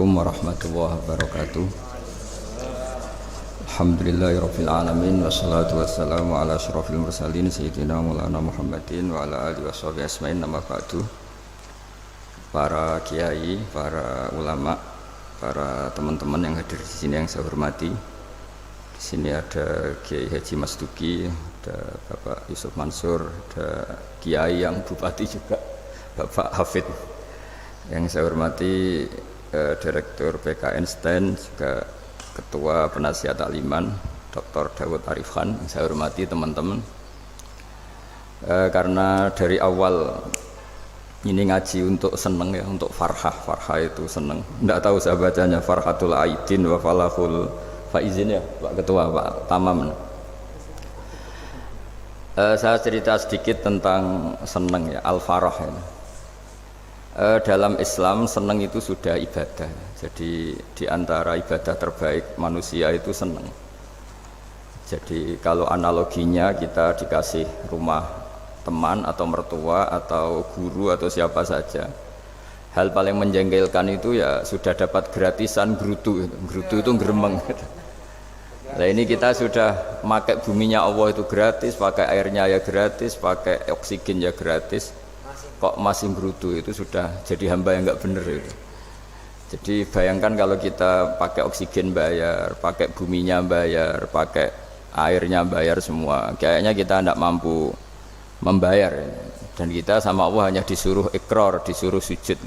Assalamualaikum warahmatullahi wabarakatuh. Alhamdulillahirabbil alamin wassalatu wassalamu ala asyrofil mursalin sayyidina Maulana Muhammadin wa ala alihi washabihi ajmain. Nama ba'du. Para kiai, para ulama, para teman-teman yang hadir di sini yang saya hormati. Di sini ada Kiai Haji Mas Duki, ada Bapak Yusuf Mansur, ada kiai yang bupati juga, Bapak Hafid. Yang saya hormati Direktur PKN STEN, juga Ketua Penasihat Takliman Dr. Dawud Arif Khan. Yang saya hormati teman-teman, karena dari awal ini ngaji untuk seneng ya, untuk farhah itu seneng. Tidak tahu saya bacanya Farhatul Aidin wa Falahul Faizin ya Pak Ketua, Pak Tamam. Saya cerita sedikit tentang seneng ya, al-farah ya. Dalam Islam seneng itu sudah ibadah. Jadi di antara ibadah terbaik manusia itu seneng. Jadi kalau analoginya kita dikasih rumah teman atau mertua atau guru atau siapa saja, hal paling menjengkelkan itu ya sudah dapat gratisan gerutu itu geremeng. Nah ini kita sudah pakai buminya Allah itu gratis, pakai airnya ya gratis, pakai oksigen ya gratis, kok masih gerutu, itu sudah jadi hamba yang nggak bener itu. Jadi bayangkan kalau kita pakai oksigen bayar, pakai buminya bayar, pakai airnya bayar semua, kayaknya kita tidak mampu membayar, dan kita sama Allah hanya disuruh ikrar, disuruh sujud.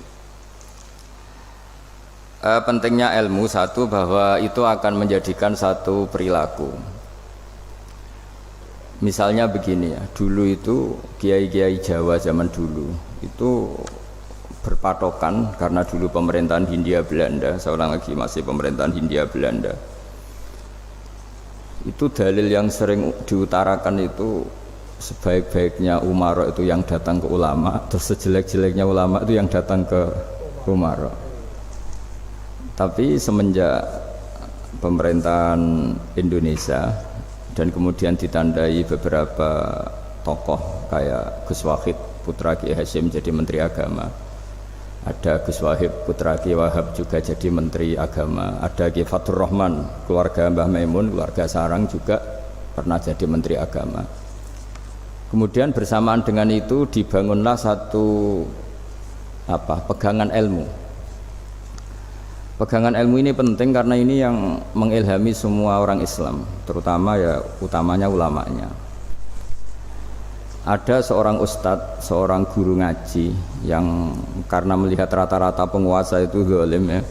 Pentingnya ilmu satu, bahwa itu akan menjadikan satu perilaku. Misalnya begini ya, dulu itu kiai-kiai Jawa zaman dulu itu berpatokan, karena dulu pemerintahan Hindia Belanda, seorang lagi masih pemerintahan Hindia Belanda, itu dalil yang sering diutarakan itu sebaik-baiknya umara itu yang datang ke ulama, terus sejelek-jeleknya ulama itu yang datang ke umara. Tapi semenjak pemerintahan Indonesia dan kemudian ditandai beberapa tokoh kayak Gus Wahid putra Kiai Hasyim jadi Menteri Agama, ada Gus Wahid putra Kiai Wahab juga jadi Menteri Agama, ada Kiai Fathur Rahman keluarga Mbah Maimun, keluarga Sarang juga pernah jadi Menteri Agama. Kemudian bersamaan dengan itu dibangunlah satu pegangan ilmu. Pegangan ilmu ini penting karena ini yang mengilhami semua orang Islam, terutama ya utamanya ulamanya. Ada seorang ustadz, seorang guru ngaji yang karena melihat rata-rata penguasa itu zalim ya,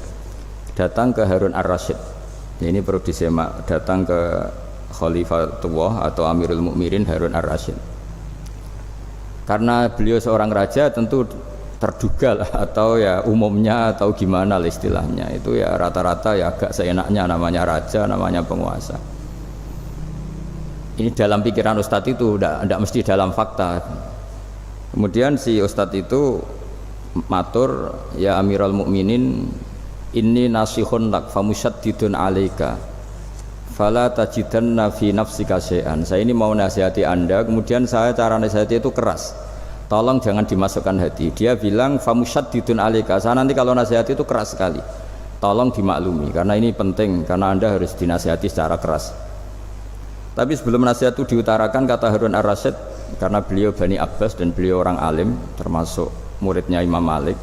datang ke Harun ar-Rasyid. Ya, ini perlu disemak, datang ke Khalifatullah atau Amirul Mukminin Harun ar-Rasyid. Karena beliau seorang raja, tentu terduga lah, atau ya umumnya atau gimana lah istilahnya, itu ya rata-rata ya agak seenaknya, namanya raja, namanya penguasa. Ini dalam pikiran ustadz itu, tidak mesti dalam fakta. Kemudian si ustadz itu matur, ya Amirul Mukminin, inni nasihun lak famusyaddidun alaika fala tajidanna fi nafsika syai'an. Saya ini mau nasihati Anda, kemudian saya cara nasihati itu keras, tolong jangan dimasukkan hati. Dia bilang famusyaddidun alaika, saya nanti kalau nasihati itu keras sekali, tolong dimaklumi karena ini penting, karena Anda harus dinasihati secara keras. Tapi sebelum nasihat itu diutarakan, kata Harun ar-Rasyid, karena beliau Bani Abbas dan beliau orang alim termasuk muridnya Imam Malik,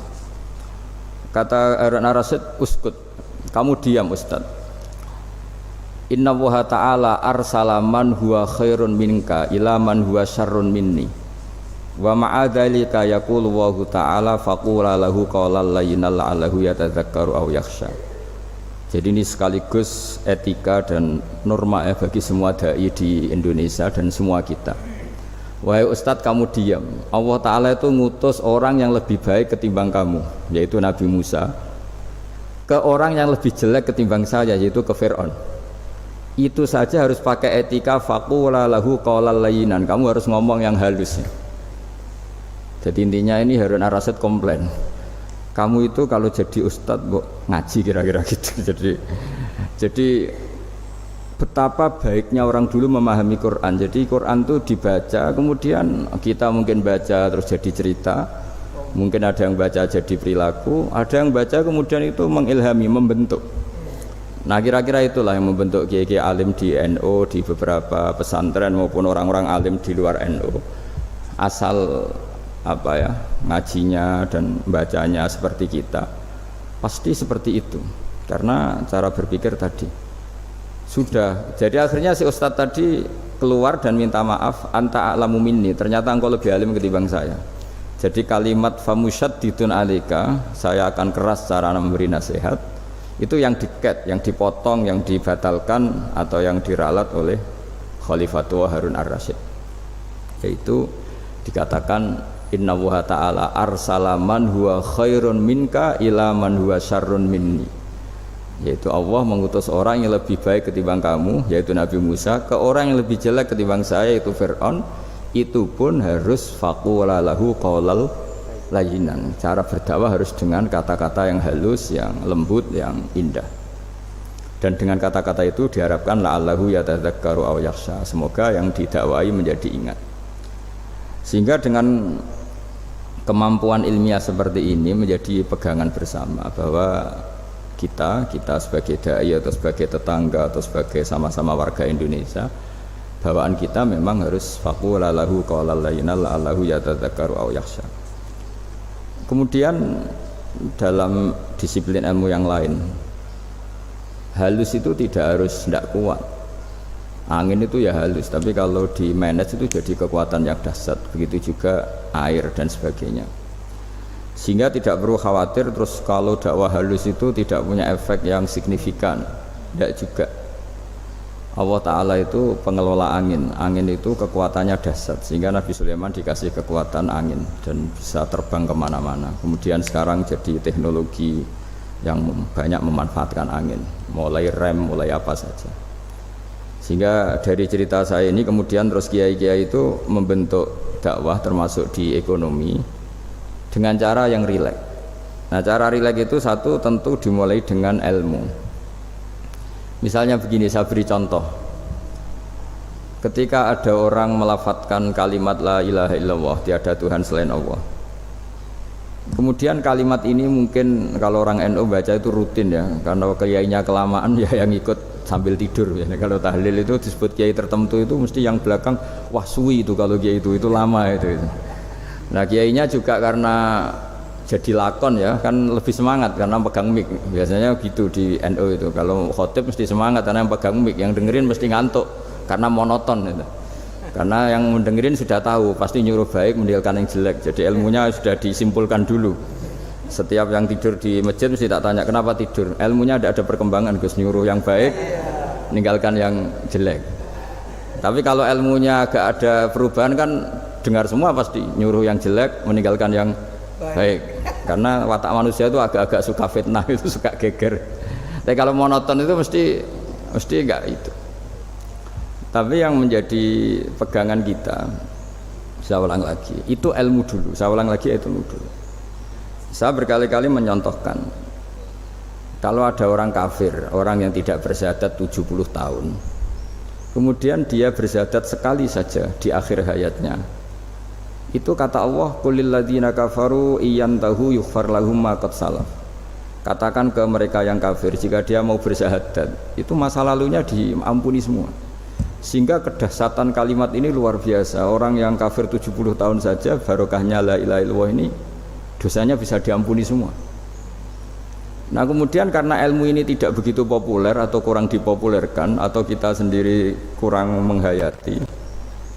kata Harun ar-Rasyid, uskut, kamu diam Ustaz. Inna Allaha ta'ala arsala man huwa khairun minka ila man huwa syarrun minni wa ma'adzalika yaqulu Allahu ta'ala faqula lahu qawlan layyinan la'allahu yatadzakkaru aw yakhsha. Jadi ini sekaligus etika dan norma ya bagi semua dai di Indonesia dan semua kita. Wahai Ustadz, kamu diam. Allah Ta'ala itu ngutus orang yang lebih baik ketimbang kamu, yaitu Nabi Musa, ke orang yang lebih jelek ketimbang saya, yaitu ke Fir'aun. Itu saja harus pakai etika, faqula lahu qawlan layyinan, kamu harus ngomong yang halus ya. Jadi intinya ini Harun ar-Rasyid komplain, kamu itu kalau jadi ustadz ngaji kira-kira gitu. Jadi betapa baiknya orang dulu memahami Quran. Jadi Quran itu dibaca, kemudian kita mungkin baca terus jadi cerita, Mungkin ada yang baca jadi perilaku, ada yang baca kemudian itu mengilhami, membentuk. Nah kira-kira itulah yang membentuk kiai-kiai alim di NU, di beberapa pesantren maupun orang-orang alim di luar NU. Asal apa ya, ngajinya dan bacanya seperti kita, pasti seperti itu. Karena cara berpikir tadi sudah. Jadi akhirnya si ustadz tadi keluar dan minta maaf, anta a'lamu minni, ternyata engkau lebih alim ketimbang saya. Jadi kalimat famusyaddidun alika, saya akan keras cara memberi nasihat, itu yang diket, yang dipotong, yang dibatalkan atau yang diralat oleh Khalifatul Harun ar-Rasyid. Yaitu dikatakan inna wa ta'ala arsala man huwa khairun minka ila man huwa syarrun minni. Yaitu Allah mengutus orang yang lebih baik ketimbang kamu, yaitu Nabi Musa, ke orang yang lebih jelek ketimbang saya, yaitu Fir'aun. Itu pun harus faqula lahu qaulal layyinan. Cara berdakwah harus dengan kata-kata yang halus, yang lembut, yang indah. Dan dengan kata-kata itu diharapkan la'allahu yatadzakkaru aw yakhsha. Semoga yang didakwai menjadi ingat. Sehingga dengan kemampuan ilmiah seperti ini menjadi pegangan bersama bahwa kita sebagai dai atau sebagai tetangga atau sebagai sama-sama warga Indonesia, bawaan kita memang harus faqula lahu qaulal layyinan la'allahu yatadzakkaru aw yakhsha. Kemudian dalam disiplin ilmu yang lain, halus itu tidak kuat. Angin itu ya halus, tapi kalau di manage itu jadi kekuatan yang dahsyat. Begitu juga air dan sebagainya. Sehingga tidak perlu khawatir terus kalau dakwah halus itu tidak punya efek yang signifikan. Tidak juga. Allah Ta'ala itu pengelola angin. Angin itu kekuatannya dahsyat, sehingga Nabi Sulaiman dikasih kekuatan angin dan bisa terbang kemana-mana. Kemudian sekarang jadi teknologi yang banyak memanfaatkan angin, mulai rem, mulai apa saja. Sehingga dari cerita saya ini kemudian terus kiai-kiai itu membentuk dakwah termasuk di ekonomi dengan cara yang rileks. Nah cara rileks itu satu tentu dimulai dengan ilmu. Misalnya begini, saya beri contoh. Ketika ada orang melafadzkan kalimat la ilaha illallah, tiada Tuhan selain Allah. Kemudian kalimat ini mungkin kalau orang NU baca itu rutin ya, karena kiainya kelamaan ya yang ikut sambil tidur ya. Kalau tahlil itu disebut kiai tertentu itu mesti yang belakang wah suwi itu kalau kiai itu lama itu. Nah kiainya juga karena jadi lakon ya kan lebih semangat karena pegang mic. Biasanya gitu di NU itu, kalau khotib mesti semangat karena yang pegang mic, yang dengerin mesti ngantuk karena monoton itu. Karena yang mendengerin sudah tahu pasti nyuruh baik meninggalkan yang jelek, jadi ilmunya sudah disimpulkan dulu. Setiap yang tidur di masjid mesti tak tanya kenapa tidur, ilmunya tidak ada perkembangan, Gus, nyuruh yang baik meninggalkan yang jelek. Tapi kalau ilmunya agak ada perubahan kan dengar semua pasti nyuruh yang jelek meninggalkan yang baik. Karena watak manusia itu agak-agak suka fitnah, itu suka geger. Tapi kalau monoton itu mesti enggak itu. Tapi yang menjadi pegangan kita, saya ulang lagi, itu ilmu dulu. Saya ulang lagi, itu ilmu dulu. Saya berkali-kali menyontohkan, kalau ada orang kafir, orang yang tidak bersyahadat 70 tahun, kemudian dia bersyahadat sekali saja di akhir hayatnya, itu kata Allah, qulil ladzina kafaru iyantahu yughfar lahum ma qad salaf. Katakan ke mereka yang kafir, jika dia mau bersyahadat, itu masa lalunya diampuni semua. Sehingga kedahsyatan kalimat ini luar biasa. Orang yang kafir 70 tahun saja barokahnya la ilaha illallah ini dosanya bisa diampuni semua. Nah kemudian karena ilmu ini tidak begitu populer atau kurang dipopulerkan atau kita sendiri kurang menghayati,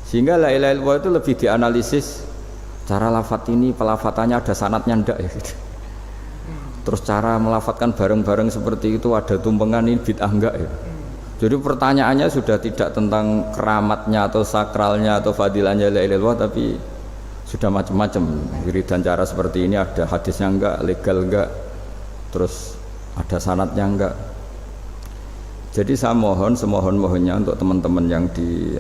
sehingga la ilaha illallah itu lebih dianalisis cara lafadz ini, pelafatannya ada sanadnya ndak ya gitu. Terus cara melafatkan bareng-bareng seperti itu ada tumpengan ini bid'ah enggak ya. Jadi pertanyaannya sudah tidak tentang keramatnya atau sakralnya atau fadilahnya la ilaha illallah, tapi sudah macam-macam. Wiridan cara seperti ini ada hadisnya enggak, legal enggak, terus ada sanadnya enggak. Jadi saya mohon semohon-mohonnya untuk teman-teman yang di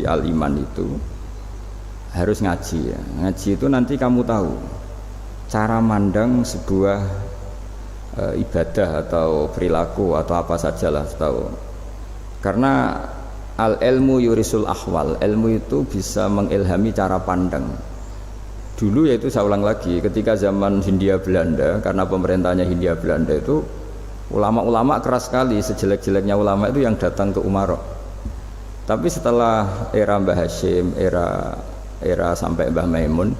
Al-Iman itu harus ngaji ya. Ngaji itu nanti kamu tahu cara mandang sebuah ibadah atau perilaku atau apa sajalah tahu. Karena al-ilmu yurisul ahwal, ilmu itu bisa mengilhami cara pandang. Dulu yaitu saya ulang lagi, ketika zaman Hindia Belanda, karena pemerintahnya Hindia Belanda itu ulama-ulama keras sekali, sejelek-jeleknya ulama itu yang datang ke Umarok. Tapi setelah era Mbah Hashim, era sampai Mbah Maimun,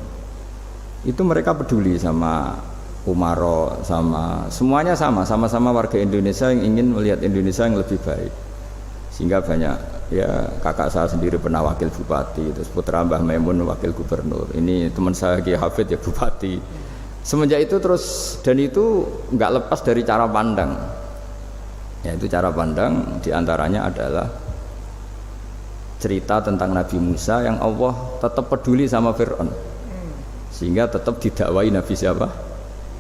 itu mereka peduli sama Umarok, sama semuanya sama-sama warga Indonesia yang ingin melihat Indonesia yang lebih baik. Sehingga banyak, ya kakak saya sendiri pernah wakil bupati, terus putra Mbah Maimun wakil gubernur, ini teman saya Ki Hafid ya bupati. Semenjak itu terus, dan itu nggak lepas dari cara pandang, yaitu cara pandang diantaranya adalah cerita tentang Nabi Musa yang Allah tetap peduli sama Fir'aun, sehingga tetap didakwai Nabi siapa?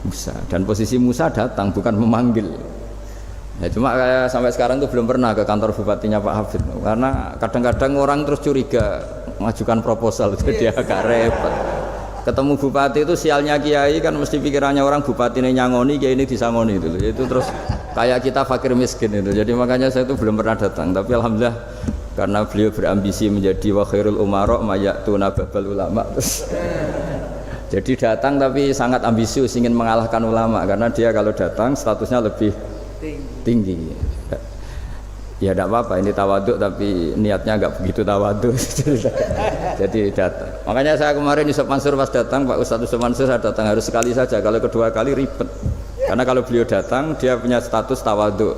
Musa. Dan posisi Musa datang bukan memanggil. Ya, cuma kayak sampai sekarang tuh belum pernah ke kantor bupatinya Pak Hafid, karena kadang-kadang orang terus curiga mengajukan proposal, jadi agak repot. Ketemu bupati itu sialnya kiai kan mesti pikirannya orang bupati ini nyangoni, kiai ini disangoni itu terus kayak kita fakir miskin itu. Jadi makanya saya itu belum pernah datang, tapi alhamdulillah karena beliau berambisi menjadi wa khairul umara mayatuna babal ulama terus. Jadi datang tapi sangat ambisius ingin mengalahkan ulama, karena dia kalau datang statusnya lebih tinggi. Ya tidak apa-apa, ini tawaduk tapi niatnya enggak begitu tawaduk. Jadi datang. Makanya saya kemarin Yusuf Mansur pas datang, Pak Ustadz Yusuf Mansur saya datang harus sekali saja, kalau kedua kali ribet. Karena kalau beliau datang dia punya status tawaduk.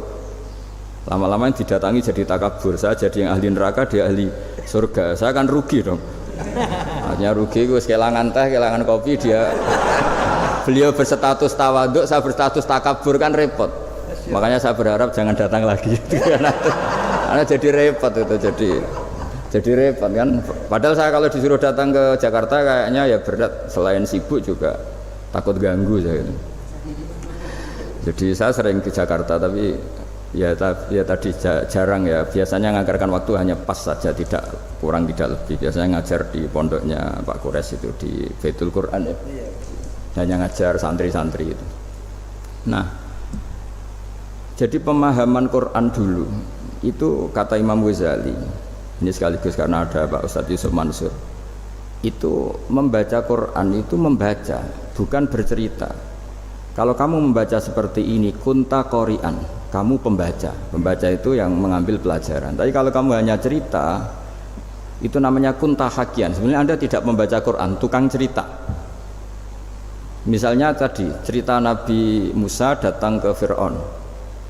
Lama-lama yang didatangi jadi takabur, saya jadi yang ahli neraka, dia ahli surga. Saya akan rugi dong. Hanya rugi, gue kehilangan teh, kehilangan kopi, dia beliau berstatus tawaduk, saya berstatus takabur, kan repot. Makanya saya berharap jangan datang lagi karena jadi repot itu, jadi repot kan. Padahal saya kalau disuruh datang ke Jakarta kayaknya ya berat, selain sibuk juga takut ganggu saya. Jadi saya sering ke Jakarta tapi ya tadi jarang ya, biasanya nganggarkan waktu hanya pas saja, tidak kurang tidak lebih. Biasanya ngajar di pondoknya Pak Kures itu di Baitul Quran ya, hanya ngajar santri-santri itu. Nah, jadi pemahaman Quran dulu itu kata Imam Ghazali, ini sekaligus karena ada Pak Ustadz Yusuf Mansur, itu membaca Quran itu membaca, bukan bercerita. Kalau kamu membaca seperti ini, kunta qori'an, kamu pembaca. Pembaca itu yang mengambil pelajaran. Tapi kalau kamu hanya cerita, itu namanya kunta hakian. Sebenarnya Anda tidak membaca Quran, tukang cerita. Misalnya tadi cerita Nabi Musa datang ke Fir'aun,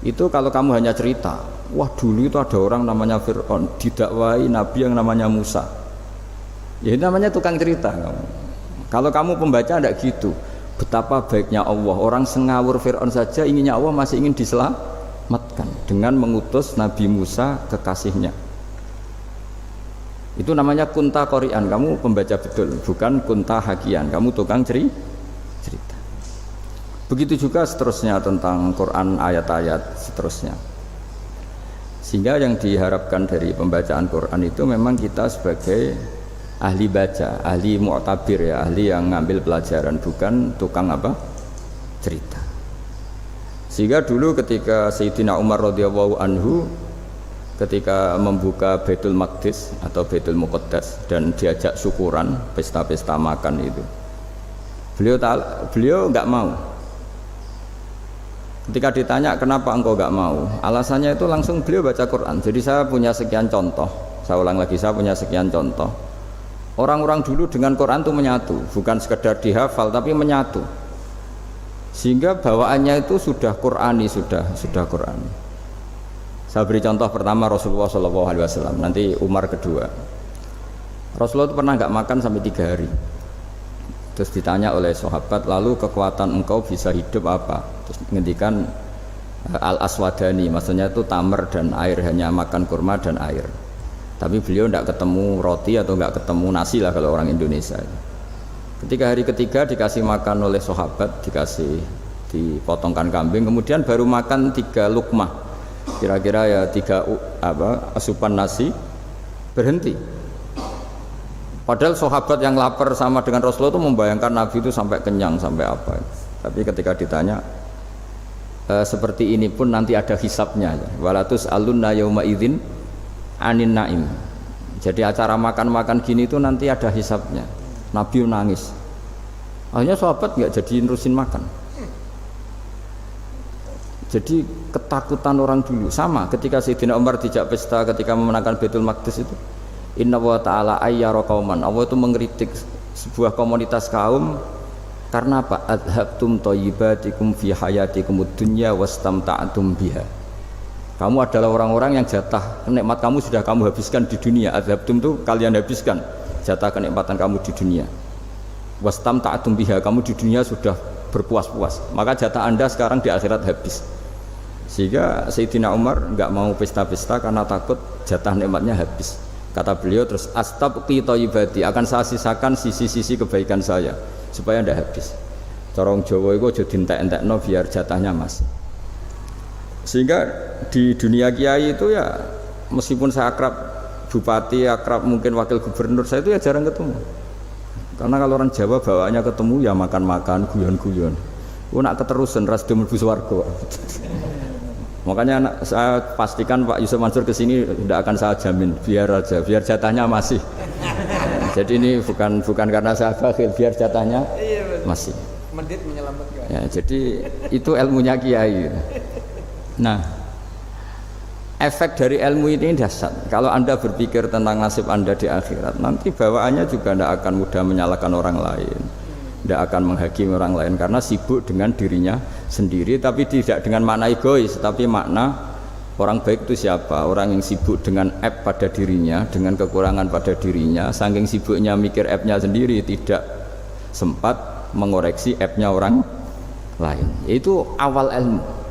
itu kalau kamu hanya cerita, wah dulu itu ada orang namanya Fir'aun didakwai Nabi yang namanya Musa, ya itu namanya tukang cerita. Kalau kamu pembaca tidak gitu. Betapa baiknya Allah, orang sengawur Fir'aun saja inginnya Allah masih ingin diselamatkan dengan mengutus Nabi Musa kekasihnya. Itu namanya kunta qori'an, kamu pembaca betul, bukan kunta hakian, kamu tukang cerita. Begitu juga seterusnya tentang Quran, ayat-ayat seterusnya. Sehingga yang diharapkan dari pembacaan Quran itu memang kita sebagai ahli baca, ahli mu'tabir ya, ahli yang ngambil pelajaran, bukan tukang apa? Cerita. Sehingga dulu ketika Sayyidina Umar radhiyallahu anhu ketika membuka Baitul Maqdis atau Baitul Muqaddas dan diajak syukuran, pesta-pesta makan itu, beliau enggak mau. Ketika ditanya kenapa engkau enggak mau, alasannya itu langsung beliau baca Quran. Jadi saya punya sekian contoh, saya ulang lagi, saya punya sekian contoh. Orang-orang dulu dengan Quran itu menyatu, bukan sekedar dihafal tapi menyatu. Sehingga bawaannya itu sudah Qurani, sudah Qurani. Saya beri contoh pertama Rasulullah SAW, nanti Umar kedua. Rasulullah itu pernah enggak makan sampai 3 hari. Terus ditanya oleh sahabat, lalu kekuatan engkau bisa hidup apa? Terus ngendikan al-aswadani, maksudnya itu tamar dan air, hanya makan kurma dan air. Tapi beliau tidak ketemu roti atau tidak ketemu nasi lah kalau orang Indonesia. Ketika hari ketiga dikasih makan oleh sahabat, dipotongkan kambing, kemudian baru makan 3 lukmah, kira-kira ya 3 asupan nasi, berhenti. Padahal sahabat yang lapar sama dengan Rasulullah itu membayangkan Nabi itu sampai kenyang, sampai apa. Tapi ketika ditanya, seperti ini pun nanti ada hisabnya. Walatus alunna yauma idzin anin naim. Jadi acara makan-makan gini itu nanti ada hisabnya. Nabi nangis. Akhirnya sahabat nggak jadi nerusin makan. Jadi ketakutan orang dulu sama ketika Sayyidina Umar dijak pesta ketika memenangkan Baitul Maqdis itu. Inna wa ta'ala ayyara qauman. Allah itu mengkritik sebuah komunitas kaum karena apa? Adhabtum thayyibatikum fi hayatikumud dunya wastamta'tum biha. Kamu adalah orang-orang yang jatah nikmat kamu sudah kamu habiskan di dunia. Adhabtum itu kalian habiskan jatah kenikmatan kamu di dunia. Wastamta'tum biha, kamu di dunia sudah berpuas-puas. Maka jatah Anda sekarang di akhirat habis. Sehingga Sayyidina Umar enggak mau pesta-pesta karena takut jatah nikmatnya habis. Kata beliau terus astabqi thayyibati, akan saya sisakan sisi-sisi kebaikan saya supaya ndak habis. Corong Jawa iku aja dientek-entekno biar jatahnya masih. Sehingga di dunia kiai itu ya meskipun saya akrab bupati, akrab mungkin wakil gubernur, saya itu ya jarang ketemu. Karena kalau orang Jawa bawaannya ketemu ya makan-makan, guyon-guyon. Nak keterusan ras mlebu swarga. Makanya saya pastikan Pak Yusuf Mansur kesini tidak akan saya jamin, biar aja, biar jatahnya masih. Jadi ini bukan karena saya bakhil, biar jatahnya masih. Medit menyelamatkan. Ya, jadi itu ilmunya kiai. Nah, efek dari ilmu ini dahsyat. Kalau Anda berpikir tentang nasib Anda di akhirat, nanti bawaannya juga tidak akan mudah menyalahkan orang lain, tidak akan menghakimi orang lain karena sibuk dengan dirinya sendiri, tapi tidak dengan makna egois, tapi makna orang baik itu siapa? Orang yang sibuk dengan aib pada dirinya, dengan kekurangan pada dirinya, saking sibuknya mikir aibnya sendiri, tidak sempat mengoreksi aibnya orang lain. Itu awal ilmu.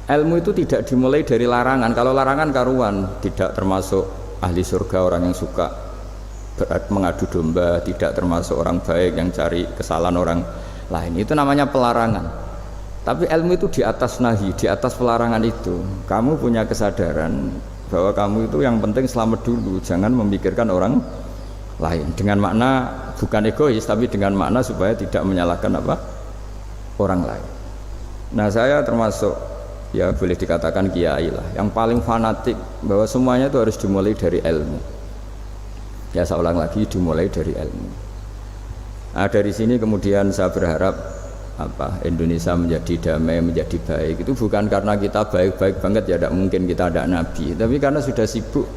Ilmu itu tidak dimulai dari larangan. Kalau larangan karuan, tidak termasuk ahli surga orang yang suka mengadu domba, tidak termasuk orang baik yang cari kesalahan orang lain. Itu namanya pelarangan. Tapi ilmu itu di atas nahi, di atas pelarangan itu. Kamu punya kesadaran bahwa kamu itu yang penting selamat dulu, jangan memikirkan orang lain. Dengan makna bukan egois, tapi dengan makna supaya tidak menyalahkan orang lain. Nah, saya termasuk ya boleh dikatakan kiai lah, yang paling fanatik bahwa semuanya itu harus dimulai dari ilmu. Ya saya ulang lagi, dimulai dari ilmu. Nah, dari sini kemudian saya berharap Indonesia menjadi damai, menjadi baik. Itu bukan karena kita baik-baik banget, ya tidak mungkin kita ada nabi, tapi karena sudah sibuk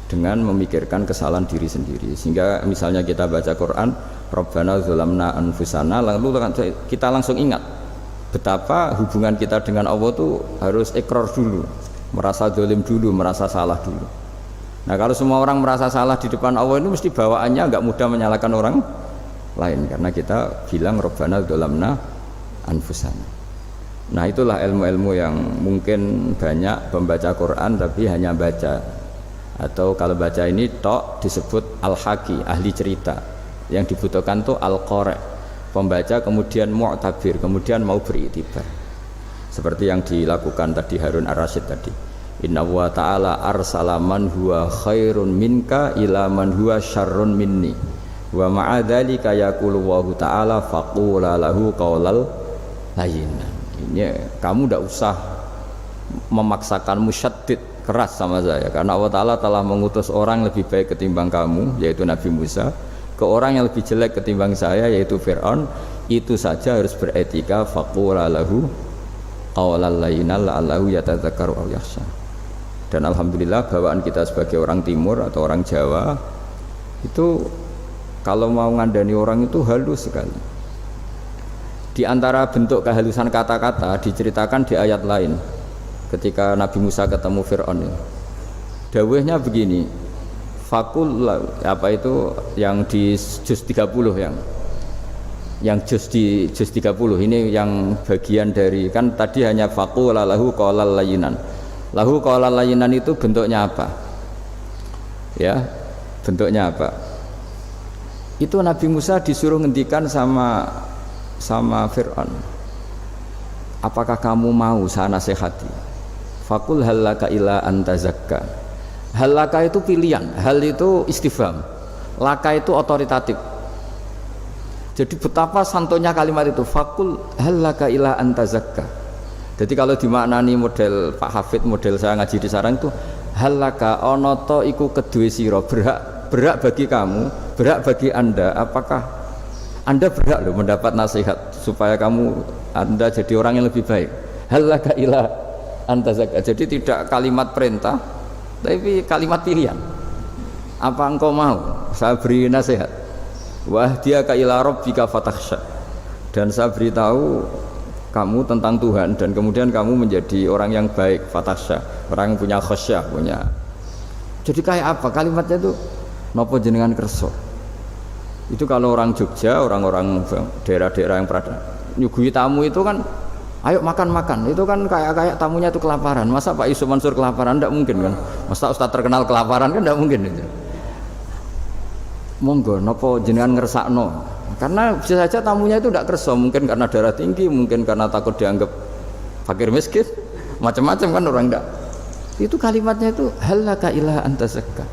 dengan memikirkan kesalahan diri sendiri. Sehingga misalnya kita baca Quran, Rabbana dzalamna anfusana, lalu kita langsung ingat betapa hubungan kita dengan Allah itu harus ikrar dulu, merasa zalim dulu, merasa salah dulu. Nah, kalau semua orang merasa salah di depan Allah itu mesti bawaannya enggak mudah menyalahkan orang lain, karena kita bilang Rabbana dzalamna anfusana. Nah, itulah ilmu-ilmu yang mungkin banyak pembaca Quran tapi hanya baca, atau kalau baca ini tok disebut al-haqi, ahli cerita. Yang dibutuhkan tuh al-qari, pembaca kemudian mu'tabir, kemudian mau beriktibar. Seperti yang dilakukan tadi Harun Ar-Rasyid tadi. Inna wa ta'ala arsala man huwa khairun minka ila man huwa syarrun minni. Wa ma'adzalika yaqulu wa ta'ala faqula lahu qaulal layyinan. Ini kamu tidak usah memaksakan musyaddid keras sama saya, karena Allah Ta'ala telah mengutus orang lebih baik ketimbang kamu, yaitu Nabi Musa, ke orang yang lebih jelek ketimbang saya, yaitu Fir'aun. Itu saja harus beretika, faqula lahu qaulal layyinan la'allahu yatadzakkaru aw yakhsha. Dan alhamdulillah bawaan kita sebagai orang timur atau orang Jawa itu kalau mau ngandani orang itu halus sekali. Di antara bentuk kehalusan kata-kata diceritakan di ayat lain ketika Nabi Musa ketemu Fir'aun. Dawuhnya begini, fakul apa itu yang di juz 30 yang juz di juz 30 ini yang bagian dari, kan tadi hanya fakul lahu qaulal layyinan. Lahu qaulal layyinan itu bentuknya apa? Ya, bentuknya apa? Itu Nabi Musa disuruh ngendikan sama Fir'aun, apakah kamu mau saya nasihati? Fakul halaka ila antazakka. Halaka itu pilihan, hal itu istifham, laka itu otoritatif. Jadi betapa santonya kalimat itu, fakul halaka ila antazakka. Jadi kalau dimaknani model Pak Hafid, model saya ngaji di sarang itu, halaka onoto iku kedue sira, berhak bagi kamu, berhak bagi Anda, apakah Anda berhak loh mendapat nasihat supaya Anda jadi orang yang lebih baik. Halaka ila anta zakat. Jadi tidak kalimat perintah, tapi kalimat pilihan. Apa engkau mau saya beri nasihat? Wahdiyaka ila rabbika fatakhsha. Dan saya beritahu kamu tentang Tuhan dan kemudian kamu menjadi orang yang baik, fatakhsha, orang yang punya khasyah, punya. Jadi kayak apa kalimatnya itu? Napa jenengan kersa? Itu kalau orang Jogja, orang-orang daerah-daerah yang pernah nyuguhi tamu itu kan, ayo makan-makan. Itu kan kayak tamunya itu kelaparan. Masa Pak Yusuf Mansur kelaparan? Tidak mungkin kan. Masa Ustaz terkenal kelaparan kan tidak mungkin itu. Monggo, nopo jenengan ngersakno. Karena bisa saja tamunya itu tidak kersa, mungkin karena darah tinggi, mungkin karena takut dianggap fakir miskin, macam-macam kan orang tidak. Itu kalimatnya itu halaka ila anta zakka.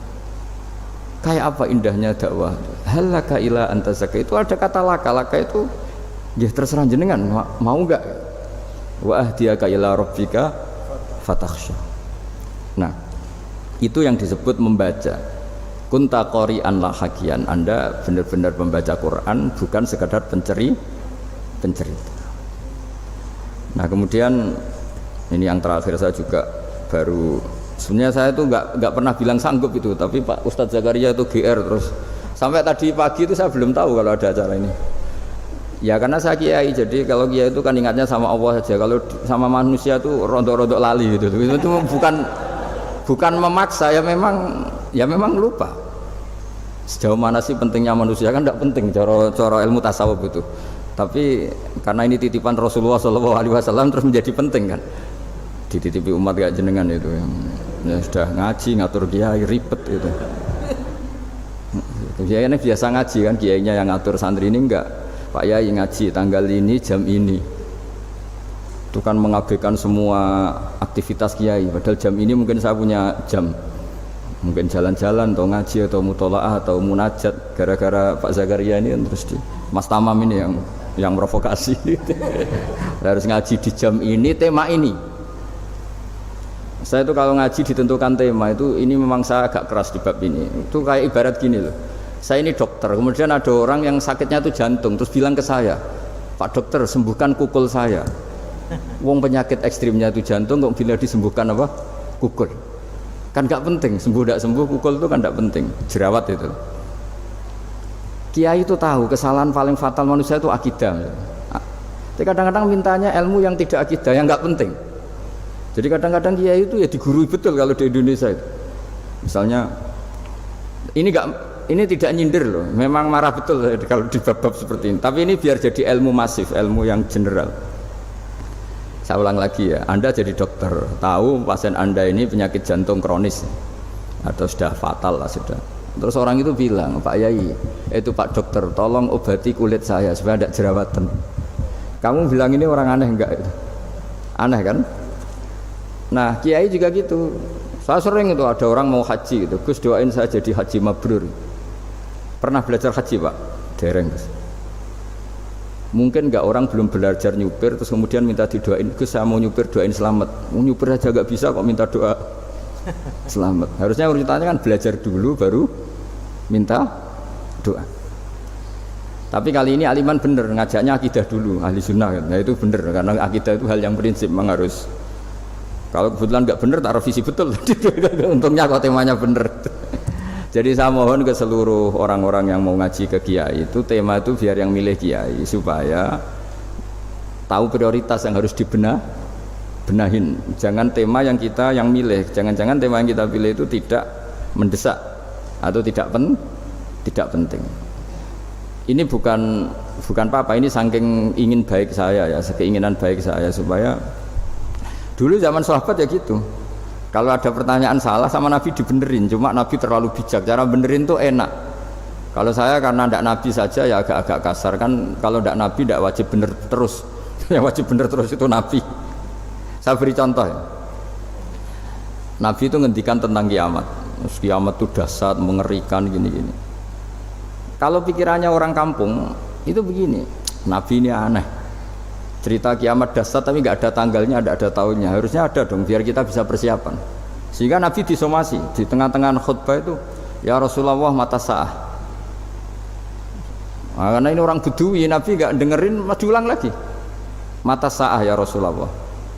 Kayak apa indahnya dakwah. Halaka ila anta zakka. Itu ada kata laka itu ya terserah jenengan mau enggak. Wa ahdiyaka ila rabbika fatakhsha. Nah, itu yang disebut membaca. Kunta qori'an la hakian. Anda benar-benar membaca Quran, bukan sekadar pencerita. Nah, kemudian ini yang terakhir saya juga baru, sebenarnya saya itu nggak pernah bilang sanggup itu, tapi Pak Ustadz Zakaria itu GR terus sampai tadi pagi itu saya belum tahu kalau ada acara ini. Ya karena saya kiai, jadi kalau kiai itu kan ingatnya sama Allah saja, kalau sama manusia itu rontok-rontok lali gitu. Itu bukan memaksa, ya memang lupa. Sejauh mana sih pentingnya manusia kan tidak penting cara ilmu tasawuf itu. Tapi karena ini titipan Rasulullah SAW terus menjadi penting kan. Dititipi umat kayak jenengan itu ya sudah ngaji ngatur kiai ribet itu. Kiai ini biasa ngaji kan, kiainya yang ngatur, santri ini enggak. Pak Yai ngaji tanggal ini jam ini. Itu kan mengabaikan semua aktivitas kiai. Padahal jam ini mungkin saya punya jam. Mungkin jalan-jalan atau ngaji atau mutolaah atau munajat, gara-gara Pak Zakaria ini terus Mas Tamam ini yang provokasi. Harus ngaji di jam ini, tema ini. Saya itu kalau ngaji ditentukan tema itu, ini memang saya agak keras di bab ini. Itu kayak ibarat gini loh. Saya ini dokter, kemudian ada orang yang sakitnya itu jantung, terus bilang ke saya, Pak dokter sembuhkan kukul saya. Wong penyakit ekstrimnya itu jantung, kok bila disembuhkan apa? Kukul. Kan gak penting, sembuh tidak sembuh, kukul itu kan gak penting, jerawat itu. Kiai itu tahu kesalahan paling fatal manusia itu akidah. Tapi kadang-kadang mintanya ilmu yang tidak akidah, yang gak penting. Jadi kadang-kadang kiai itu ya digurui betul kalau di Indonesia itu. Misalnya, ini tidak nyindir loh, memang marah betul kalau di bab-bab seperti ini. Tapi ini biar jadi ilmu masif, ilmu yang general. Saya ulang lagi ya, Anda jadi dokter, tahu pasien Anda ini penyakit jantung kronis atau sudah fatal lah sudah. Terus orang itu bilang, Pak Yai, itu Pak dokter, tolong obati kulit saya supaya tidak jerawatan. Kamu bilang ini orang aneh enggak? Aneh kan? Nah, kiai juga gitu. Saya sering itu ada orang mau haji gitu, Gus doain saya jadi haji mabrur. Pernah belajar haji Pak? Dereng Gus. Mungkin enggak orang belum belajar nyupir terus kemudian minta didoain, Gus saya mau nyupir doain selamat. Mau nyupir aja enggak bisa kok minta doa selamat. Harusnya urutannya kan belajar dulu baru minta doa. Tapi kali ini aliman bener ngajaknya akidah dulu, ahli sunnah kan. Nah itu bener karena akidah itu hal yang prinsip memang harus. Kalau kebetulan enggak bener tak revisi betul. Untungnya kok temanya bener. Jadi saya mohon ke seluruh orang-orang yang mau ngaji ke kiai itu tema itu biar yang milih kiai supaya tahu prioritas yang harus benahin. Jangan tema yang kita yang milih, jangan-jangan tema yang kita pilih itu tidak mendesak atau tidak penting. Ini bukan apa-apa, ini saking ingin baik saya ya, keinginan baik saya supaya dulu zaman sahabat ya gitu. Kalau ada pertanyaan salah sama Nabi dibenerin, cuma Nabi terlalu bijak, cara benerin tuh enak. Kalau saya karena tidak Nabi saja ya agak-agak kasar kan, kalau tidak Nabi tidak wajib bener terus. Yang wajib bener terus itu Nabi. Saya beri contoh ya. Nabi itu ngendikan tentang kiamat. Kiamat itu dahsyat, mengerikan gini-gini. Kalau pikirannya orang kampung itu begini, Nabi ini aneh. Cerita kiamat dahsyat tapi nggak ada tanggalnya, nggak ada tahunnya. Harusnya ada dong biar kita bisa persiapan. Sehingga Nabi disomasi di tengah-tengah khutbah itu, ya Rasulullah mata sa'ah. Nah, karena ini orang Bedui, Nabi nggak dengerin, diulang lagi. Mata sa'ah ya Rasulullah.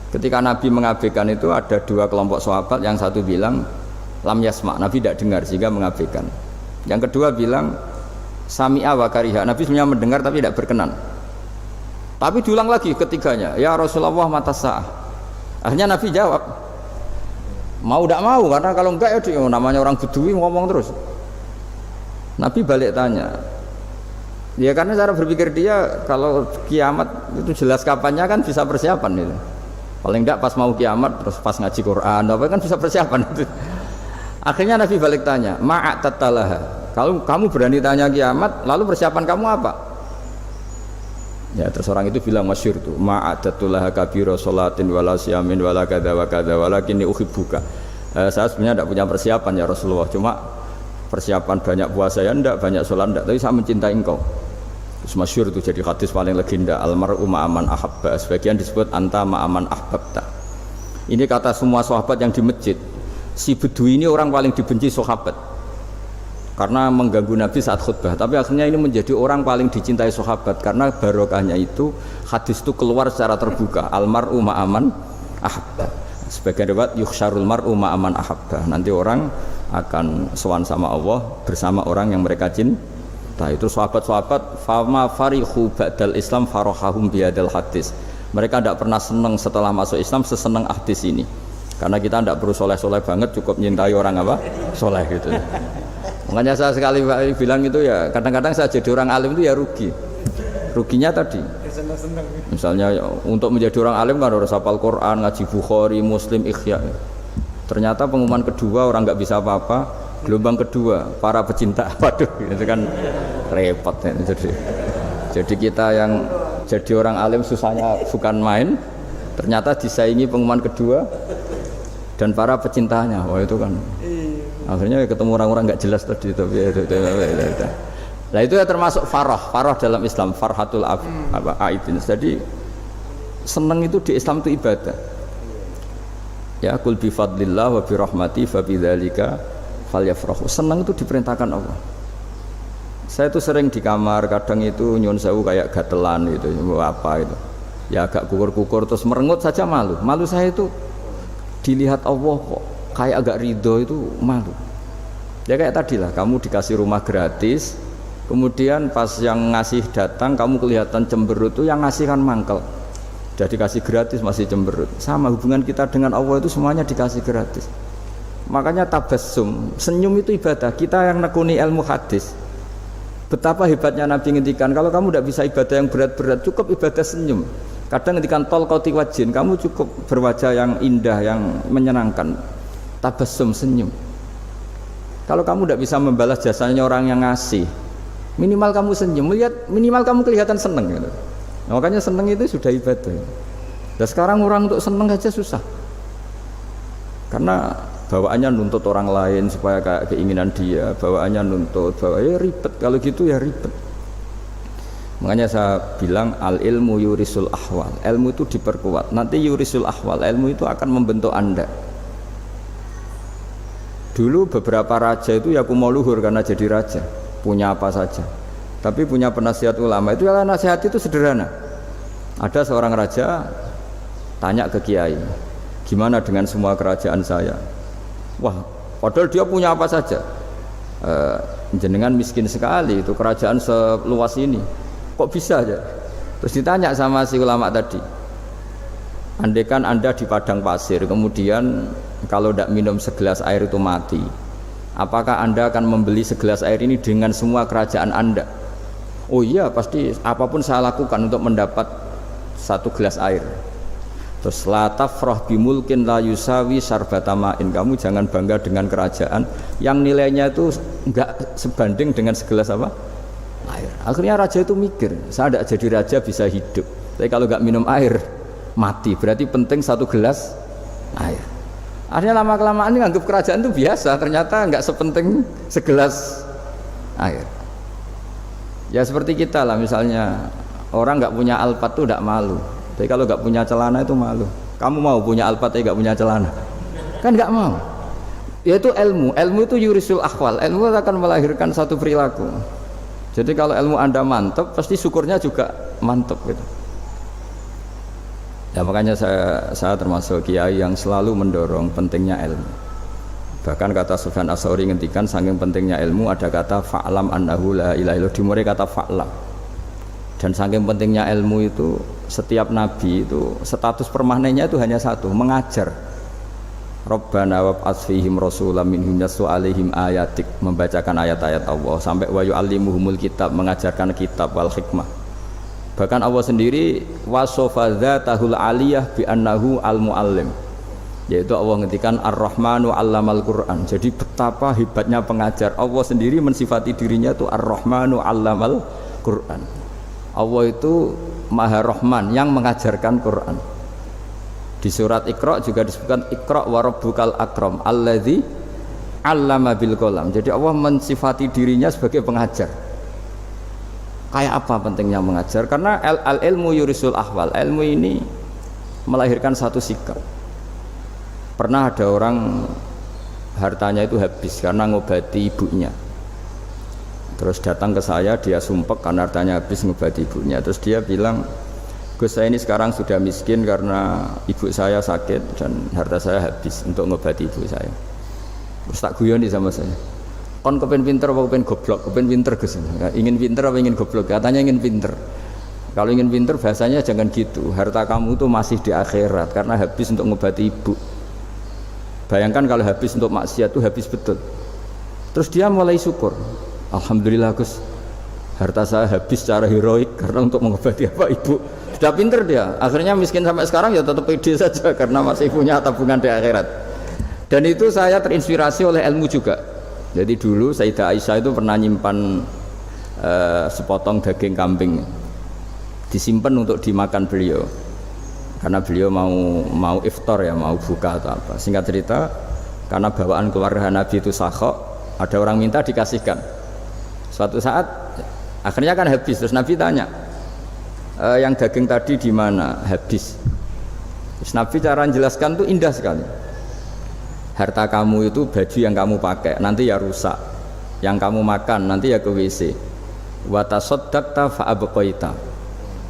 Ketika Nabi mengabaikan itu ada dua kelompok sahabat, yang satu bilang lam yasma, Nabi tidak dengar sehingga mengabaikan. Yang kedua bilang sami'a wa kariha, Nabi sebenarnya mendengar tapi tidak berkenan. Tapi diulang lagi ketiganya, ya Rasulullah mata sa'ah. Akhirnya Nabi jawab, mau tidak mau, karena kalau enggak ya namanya orang Bedui ngomong terus. Nabi balik tanya, ya karena cara berpikir dia kalau kiamat itu jelas kapannya kan bisa persiapan itu. Paling enggak pas mau kiamat terus pas ngaji Quran apa kan bisa persiapan itu. Akhirnya Nabi balik tanya, ma'atatalaha, kalau kamu berani tanya kiamat lalu persiapan kamu apa? Ya terus orang itu bilang masyhur tuh, ma'atatulaha kabira sholatin wala siyamin wala kadza wa kadza walakinni uhibbuka. Saya sebenarnya tidak punya persiapan ya Rasulullah, cuma persiapan banyak puasa ya enggak, banyak sholat enggak, tapi saya mencintai engkau. Terus masyhur itu jadi hadis paling legenda, almar'u ma'aman ahabba, sebagian disebut anta ma'aman ahbabta. Ini kata semua sahabat yang di masjid. Si Bedui ini orang paling dibenci sahabat karena mengganggu Nabi saat khutbah, tapi akhirnya ini menjadi orang paling dicintai sahabat karena barokahnya itu hadis itu keluar secara terbuka, almar'u ma'aman ahabba. Sebagian riwayat yukhsyarul mar'u ma'aman ahabba, nanti orang akan sowan sama Allah bersama orang yang mereka cinta. Itu sahabat-sahabat fama farihu ba'dal Islam farahahum bihadal hadis. Mereka tidak pernah senang setelah masuk Islam sesenang hadis ini, karena kita tidak perlu soleh-soleh banget, cukup menyintai orang apa? Soleh gitu. Makanya saya sekali bilang itu ya, kadang-kadang saya jadi orang alim itu ya rugi. Ruginya tadi misalnya untuk menjadi orang alim kan harus hafal Quran, ngaji Bukhari, Muslim, Ikhya. Ternyata pengumuman kedua orang nggak bisa apa-apa, gelombang kedua para pecinta, waduh itu kan repot ya. Jadi kita yang jadi orang alim susahnya bukan main, ternyata disaingi pengumuman kedua dan para pecintanya. Wah itu kan akhirnya ketemu orang-orang nggak jelas tadi. Nah itu ya termasuk farah dalam Islam, farhatul aidin. Jadi seneng itu di Islam itu ibadah. Ya kul bi fadlillah wa bi rahmati fa bidzalika falyafrahu. Seneng itu diperintahkan Allah. Saya itu sering di kamar, kadang itu nyun sewu kayak gatelan gitu, apa itu. Ya agak kukur-kukur terus merengut saja malu. Malu saya itu dilihat Allah kok kayak agak ridho itu malu. Ya kayak tadi lah, kamu dikasih rumah gratis, kemudian pas yang ngasih datang kamu kelihatan cemberut, itu yang ngasih kan mangkel. Udah dikasih gratis masih cemberut. Sama hubungan kita dengan Allah itu semuanya dikasih gratis. Makanya tabassum, senyum itu ibadah. Kita yang nekuni ilmu hadis, betapa hebatnya Nabi ngendikan, kalau kamu tidak bisa ibadah yang berat-berat, cukup ibadah senyum. Kadang ngendikan tol qati wajhin, kamu cukup berwajah yang indah, yang menyenangkan. Tabassum, senyum. Kalau kamu tidak bisa membalas jasanya orang yang ngasih, minimal kamu senyum, minimal kamu kelihatan seneng gitu. Nah, makanya seneng itu sudah ibadah. Dan sekarang orang untuk seneng aja susah, karena bawaannya nuntut orang lain supaya kayak keinginan dia, bawaannya nuntut, ya ribet. Kalau gitu ya ribet. Makanya saya bilang al ilmu yurisul ahwal, ilmu itu diperkuat. Nanti yurisul ahwal, ilmu itu akan membentuk Anda. Dulu beberapa raja itu ya mau luhur karena jadi raja, punya apa saja. Tapi punya penasihat ulama, itu ya nasihat itu sederhana. Ada seorang raja tanya ke kiai, gimana dengan semua kerajaan saya? Wah, padahal dia punya apa saja. Jenengan miskin sekali, itu kerajaan seluas ini, kok bisa aja? Terus ditanya sama si ulama tadi, andaikan Anda di padang pasir, kemudian kalau tidak minum segelas air itu mati, apakah Anda akan membeli segelas air ini dengan semua kerajaan Anda? Oh iya, pasti apapun saya lakukan untuk mendapat satu gelas air. Terus la tafrah bimulkin la yusawi sarbatamain, kamu jangan bangga dengan kerajaan yang nilainya itu enggak sebanding dengan segelas apa? Air. Akhirnya raja itu mikir, saya tidak jadi raja bisa hidup, tapi kalau enggak minum air mati, berarti penting satu gelas air. Akhirnya lama-kelamaan ini anggap kerajaan itu biasa, ternyata enggak sepenting segelas air. Ya seperti kita lah, misalnya orang enggak punya Alphard itu enggak malu. Tapi kalau nggak punya celana itu malu. Kamu mau punya Alphard tapi nggak punya celana? Kan nggak mau. Yaitu ilmu. Ilmu itu yurisul akhwal. Ilmu akan melahirkan satu perilaku. Jadi kalau ilmu Anda mantap, pasti syukurnya juga mantap gitu. Ya makanya saya termasuk kiai yang selalu mendorong pentingnya ilmu. Bahkan kata Sufyan Ats-Tsauri ngendikan saking pentingnya ilmu ada kata fa'lam annahu la ilaha illallah, dimulai kata fa'lam. Dan saking pentingnya ilmu itu setiap nabi itu status permanennya itu hanya satu, mengajar. Rabbana wab'ats fihim rasulam minhum yatlu 'alaihim ayatik, membacakan ayat-ayat Allah, sampai wa yu'allimuhumul kitab, mengajarkan kitab wal hikmah. Bahkan Allah sendiri wasofa dzatahul aliyah bi annahu al muallim, yaitu Allah ngendikan ar-rahmanu 'allamal Qur'an. Jadi betapa hebatnya pengajar. Allah sendiri mensifati dirinya itu ar-rahmanu 'allamal Qur'an. Allah itu Maha Rahman yang mengajarkan Quran. Di surat Iqra juga disebutkan Iqra wa rabbukal akram alladzi 'allama bil qalam. Jadi Allah mensifati dirinya sebagai pengajar. Kayak apa pentingnya mengajar? Karena al-ilmu yurisul ahwal. Ilmu ini melahirkan satu sikap. Pernah ada orang hartanya itu habis karena ngobati ibunya. Terus datang ke saya, dia sumpek karena hartanya habis ngobati ibunya. Terus dia bilang, Gus, saya ini sekarang sudah miskin karena ibu saya sakit dan harta saya habis untuk ngobati ibu saya. Terus tak guyoni sama saya, kon kepen pinter apa kepen goblok? Kepen pinter Gus. Ingin pinter apa ingin goblok? Katanya ingin pinter. Kalau ingin pinter bahasanya jangan gitu. Harta kamu itu masih di akhirat karena habis untuk ngobati ibu. Bayangkan kalau habis untuk maksiat itu habis betul. Terus dia mulai syukur. Alhamdulillah Gus, harta saya habis secara heroik karena untuk mengobati apa ibu. Sudah pinter dia, akhirnya miskin sampai sekarang ya tetap pede saja karena masih punya tabungan di akhirat. Dan itu saya terinspirasi oleh ilmu juga. Jadi dulu Sayyidah Aisyah itu pernah nyimpan sepotong daging kambing, disimpan untuk dimakan beliau karena beliau mau iftar ya, mau buka atau apa. Singkat cerita, karena bawaan keluarga Nabi itu sakhok, ada orang minta dikasihkan. Suatu saat akhirnya kan habis, terus Nabi tanya, yang daging tadi di mana? Habis. Terus Nabi cara menjelaskan tuh indah sekali. Harta kamu itu baju yang kamu pakai nanti ya rusak, yang kamu makan nanti ya ke WC. Wa tasaddaqta fa abqaita.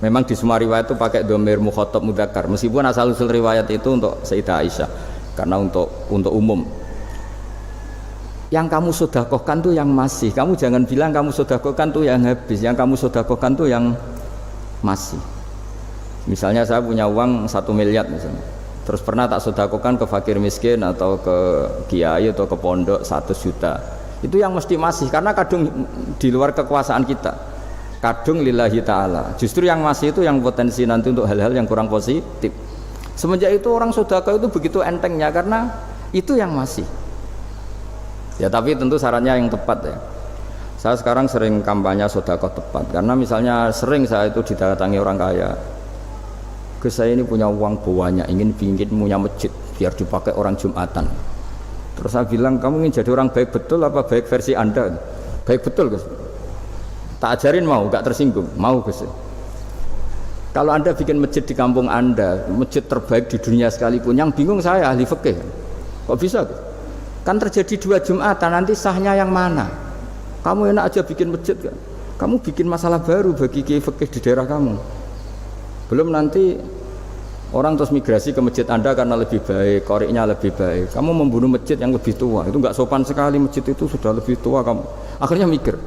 Memang di semua riwayat itu pakai dhamir mukhatab mudzakkar, meskipun asal usul riwayat itu untuk Sayyidah Aisyah karena untuk umum. Yang kamu sedekahkan tuh yang masih, kamu jangan bilang kamu sedekahkan tuh yang habis, yang kamu sedekahkan tuh yang masih. Misalnya saya punya uang 1 miliar misalnya, terus pernah tak sedekahkan ke fakir miskin atau ke kiai atau ke pondok 100 juta, itu yang mesti masih, karena kadung di luar kekuasaan kita, kadung lillahi ta'ala. Justru yang masih itu yang potensi nanti untuk hal-hal yang kurang positif. Semenjak itu orang sedekah itu begitu entengnya karena itu yang masih. Ya tapi tentu syaratnya yang tepat ya. Saya sekarang sering kampanye sedekah tepat karena misalnya sering saya itu didatangi orang kaya. Gus, saya ini punya uang banyak, ingin punya masjid biar dipakai orang Jumatan. Terus saya bilang, kamu ingin jadi orang baik betul apa baik versi Anda? Baik betul Gus. Tak ajarin mau, gak tersinggung, mau Gus. Kalau Anda bikin masjid di kampung Anda, masjid terbaik di dunia sekalipun, yang bingung saya ahli fikih. Kok bisa Gus? Kan terjadi 2 Jumatan, nanti sahnya yang mana? Kamu enak aja bikin masjid kan? Kamu bikin masalah baru bagi kiai fikih di daerah kamu. Belum nanti orang terus migrasi ke masjid Anda karena lebih baik, koriknya lebih baik. Kamu membunuh masjid yang lebih tua, itu nggak sopan sekali, masjid itu sudah lebih tua kamu. Akhirnya mikir,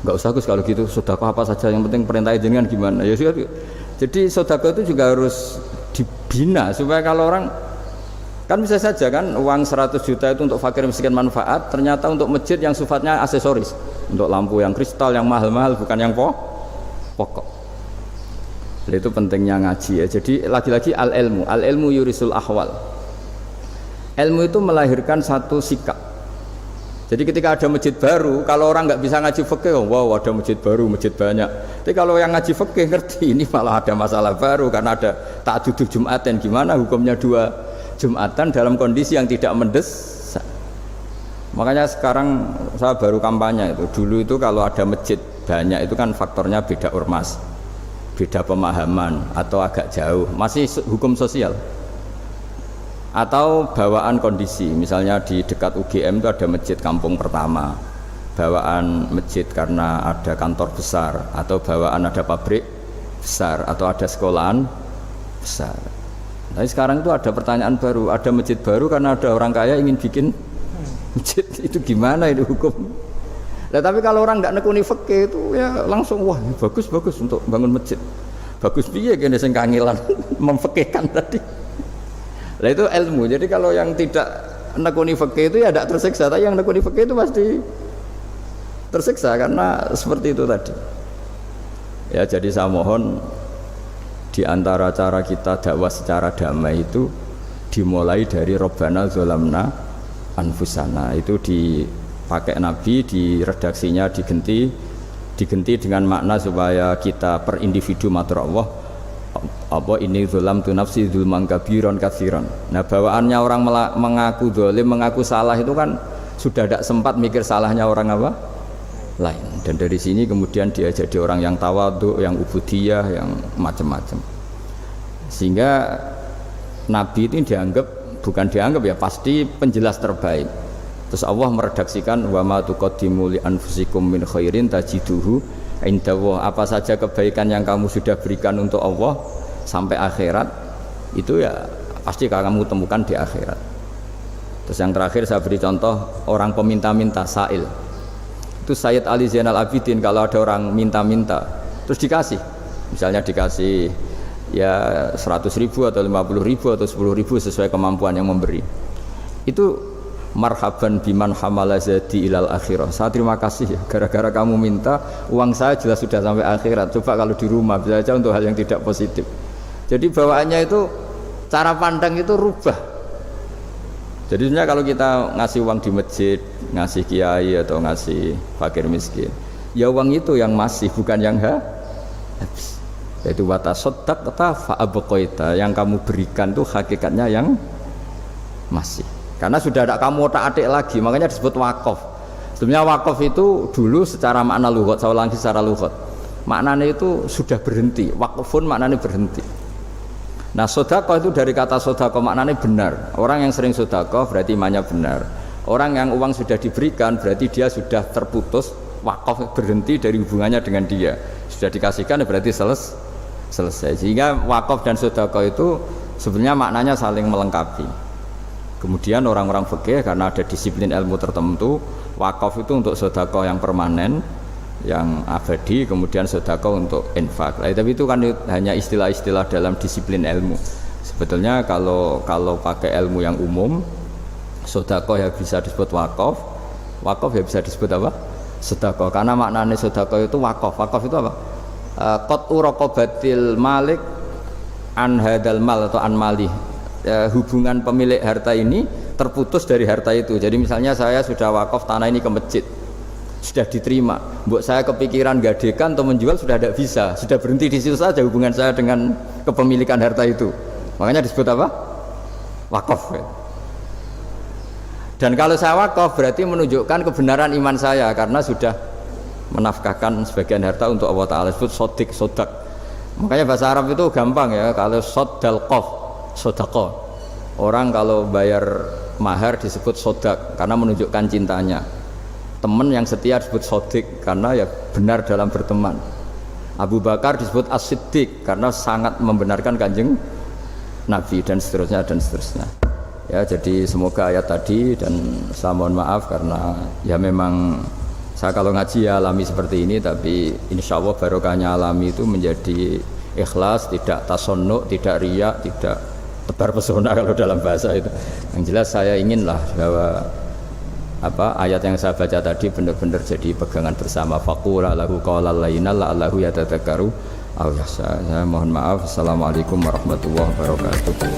nggak usah Gus kalau gitu, sedekah apa saja, yang penting perintah jenengan gimana. Ya sudah. Jadi sedekah itu juga harus dibina supaya kalau orang, kan bisa saja kan uang 100 juta itu untuk fakir miskin manfaat, ternyata untuk masjid yang sifatnya aksesoris, untuk lampu yang kristal yang mahal-mahal, bukan yang pokok. Jadi itu pentingnya ngaji ya. Jadi lagi-lagi al-ilmu yurisul ahwal. Ilmu itu melahirkan satu sikap. Jadi ketika ada masjid baru, kalau orang nggak bisa ngaji fikih, oh, wow ada masjid baru, masjid banyak. Tapi kalau yang ngaji fikih ngerti ini malah ada masalah baru karena ada ta'addudul Jum'atan, gimana hukumnya 2 Jumatan dalam kondisi yang tidak mendesak. Makanya sekarang saya baru kampanye itu. Dulu itu kalau ada masjid banyak itu kan faktornya beda ormas, beda pemahaman atau agak jauh, masih hukum sosial atau bawaan kondisi. Misalnya di dekat UGM itu ada masjid kampung pertama, bawaan masjid karena ada kantor besar, atau bawaan ada pabrik besar, atau ada sekolahan besar. Tapi sekarang itu ada pertanyaan baru, ada masjid baru karena ada orang kaya ingin bikin masjid. Itu gimana itu hukum? Nah, tapi kalau orang nggak nekuni fikih itu ya langsung wah bagus untuk bangun masjid. Bagus piye kene sing kangelan memfikihkan tadi. Nah itu ilmu. Jadi kalau yang tidak nekuni fikih itu ya tidak tersiksa, tapi yang nekuni fikih itu pasti tersiksa karena seperti itu tadi. Ya jadi saya mohon di antara cara kita dakwah secara damai itu dimulai dari Rabbana Zolamna Anfusana. Itu dipakai Nabi, di redaksinya diganti dengan makna supaya kita per individu matur Allah apa ini zulam tu nafsi zulman kabiron katsiran. Nah bawaannya orang mengaku zalim, mengaku salah itu kan sudah tidak sempat mikir salahnya orang apa lain, dan dari sini kemudian dia jadi orang yang tawadhu, yang ubudiyah, yang macam-macam, sehingga Nabi itu bukan dianggap ya, pasti penjelas terbaik. Terus Allah meredaksikan wa ma tuqaddimu li anfusikum min khairin tajiduhu indallah. Apa saja kebaikan yang kamu sudah berikan untuk Allah sampai akhirat itu ya pasti kamu temukan di akhirat. Terus yang terakhir saya beri contoh orang peminta-minta, sa'il. Itu Sayyid Ali Zainal Abidin, kalau ada orang minta-minta terus dikasih, misalnya dikasih ya 100.000 atau 50.000 atau 10.000 sesuai kemampuan yang memberi, itu marhaban biman hamala zadi ilal akhirah. Saya terima kasih ya, gara-gara kamu minta uang saya jelas sudah sampai akhirat. Coba kalau di rumah bisa saja untuk hal yang tidak positif. Jadi bawaannya itu cara pandang itu rubah. Jadi sebenarnya kalau kita ngasih uang di masjid, ngasih kiai atau ngasih fakir miskin, ya uang itu yang masih, bukan yang habis. Yaitu watasodak kata fa'abqaita, yang kamu berikan itu hakikatnya yang masih. Karena sudah ada kamu otak-atik lagi, makanya disebut wakaf. Sebenarnya wakaf itu dulu secara makna lughat, saya ulangi secara lughat, maknanya itu sudah berhenti. Wakfun maknanya berhenti. Nah sedekah itu dari kata sedekah maknanya benar. Orang yang sering sedekah berarti imannya benar. Orang yang uang sudah diberikan berarti dia sudah terputus, wakaf, berhenti dari hubungannya dengan dia. Sudah dikasihkan berarti selesai. Sehingga wakaf dan sedekah itu sebenarnya maknanya saling melengkapi. Kemudian orang-orang fikih karena ada disiplin ilmu tertentu, wakaf itu untuk sedekah yang permanen, yang abadi, kemudian sedekah untuk infak. Tapi itu kan hanya istilah-istilah dalam disiplin ilmu. Sebetulnya kalau pakai ilmu yang umum, sedekah ya bisa disebut wakaf, wakaf ya bisa disebut apa? Sedekah. Karena maknanya sedekah itu wakaf. Wakaf itu apa? Qat'u raqabatil malik an hadal mal atau an malih. Hubungan pemilik harta ini terputus dari harta itu. Jadi misalnya saya sudah wakaf tanah ini ke masjid, sudah diterima, buat saya kepikiran gadekan atau menjual sudah tidak bisa, sudah berhenti di situ saja hubungan saya dengan kepemilikan harta itu. Makanya disebut apa? Wakaf. Dan kalau saya wakaf berarti menunjukkan kebenaran iman saya karena sudah menafkahkan sebagian harta untuk Allah Ta'ala. Disebut sodik, sodak. Makanya bahasa Arab itu gampang ya, kalau sodal qaf, sodako. Orang kalau bayar mahar disebut sodak karena menunjukkan cintanya. Teman yang setia disebut sodik karena ya benar dalam berteman. Abu Bakar disebut as-siddiq karena sangat membenarkan kanjeng Nabi, dan seterusnya dan seterusnya. Ya jadi semoga ayat tadi, dan saya mohon maaf karena ya memang saya kalau ngaji ya alami seperti ini, tapi insya Allah barokahnya alami itu menjadi ikhlas, tidak tasonnuk, tidak riak, tidak tebar pesona kalau dalam bahasa itu. Yang jelas saya inginlah bahwa ayat yang saya baca tadi benar-benar jadi pegangan bersama. Faqula lahu qawlan layyinan la'allahu yatadzakkaru aw yakhsha. Saya mohon maaf. Assalamualaikum warahmatullahi wabarakatuh.